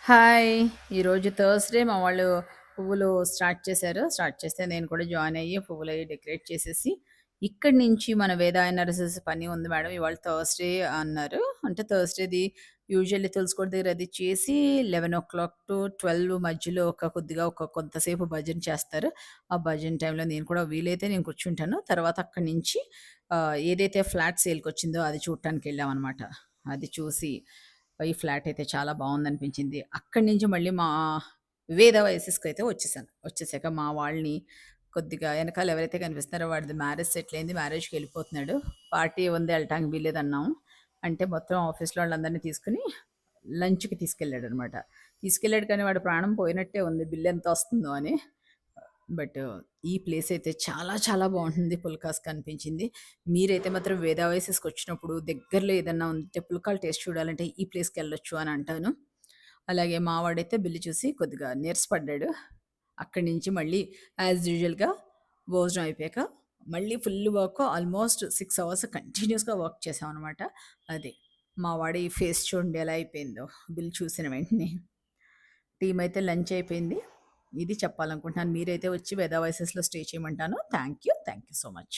Hi! ఈరోజు Thursday మా వాళ్ళు పువ్వులు స్టార్ట్ చేశారు. స్టార్ట్ చేస్తే నేను కూడా జాయిన్ అయ్యి పువ్వులయి డెకరేట్ చేసేసి, ఇక్కడి నుంచి మన వేద ఎనర్జీస్ పని ఉంది మేడం ఇవాళ థర్స్‌డే అన్నారు. అంటే థర్స్‌డేది యూజువల్లీ తులసికోట దగ్గర అది చేసి 11:00-12 మధ్యలో ఒక కొంతసేపు భజన చేస్తారు. ఆ భజన టైంలో నేను కూడా వీలైతే నేను కూర్చుంటాను. తర్వాత అక్కడి నుంచి ఏదైతే ఫ్లాట్ సేల్‌కొచ్చిందో అది చూడటానికెళ్ళామనమాట. అది చూసి ఈ ఫ్లాట్ అయితే చాలా బావుందనిపించింది. అక్కడి నుంచి మళ్ళీ మా వేద వయసిస్‌కైతే వచ్చేసాను. వచ్చేసాక మా వాళ్ళని కొద్దిగా ఎనకాల ఎవరైతే కనిపిస్తున్నారో వాడిది మ్యారేజ్ సెటిల్ అయింది. మ్యారేజ్‌కెళ్ళిపోతున్నాడు. పార్టీ ఉంది ఎళ్ళటానికి వీల్లేదన్నాము. అంటే మొత్తం ఆఫీస్‌లో వాళ్ళందరిని తీసుకొని లంచ్‌కి తీసుకెళ్ళాడనమాట. తీసుకెళ్ళాడు కానీ వాడి ప్రాణం పోయినట్టే ఉంది బిల్ ఎంత వస్తుందో అని. బట్ ఈ ప్లేస్ అయితే చాలా చాలా బావుంటుంది. పుల్కాస్క్ అనిపించింది. మీరైతే మాత్రం వేద ఓయేసిస్‌కొచ్చినప్పుడు దగ్గరలో ఏదన్నా ఉంటే పుల్కాలు టేస్ట్ చూడాలంటే ఈ ప్లేస్‌కెళ్ళొచ్చు అని అంటాను. అలాగే మా వాడైతే బిల్లు చూసి కొద్దిగా నీరసపడ్డాడు. అక్కడి నుంచి మళ్ళీ యాజ్ యూజువల్‌గా భోజనం అయిపోయాక మళ్ళీ ఫుల్ వర్క్ ఆల్మోస్ట్ 6 అవర్స్ కంటిన్యూయస్‌గా వర్క్ చేశామనమాట. అది. మా వాడి ఫేస్ చూడండి ఎలా అయిపోయిందో బిల్ చూసిన వెంటనే. టీమ్ అయితే లంచ్ అయిపోయింది. ఇది చెప్పాలనుకుంటున్నాను. మీరైతే వచ్చి వెదా ఓయేసిస్‌లో స్టే చేయమంటాను. Thank you. Thank you so much.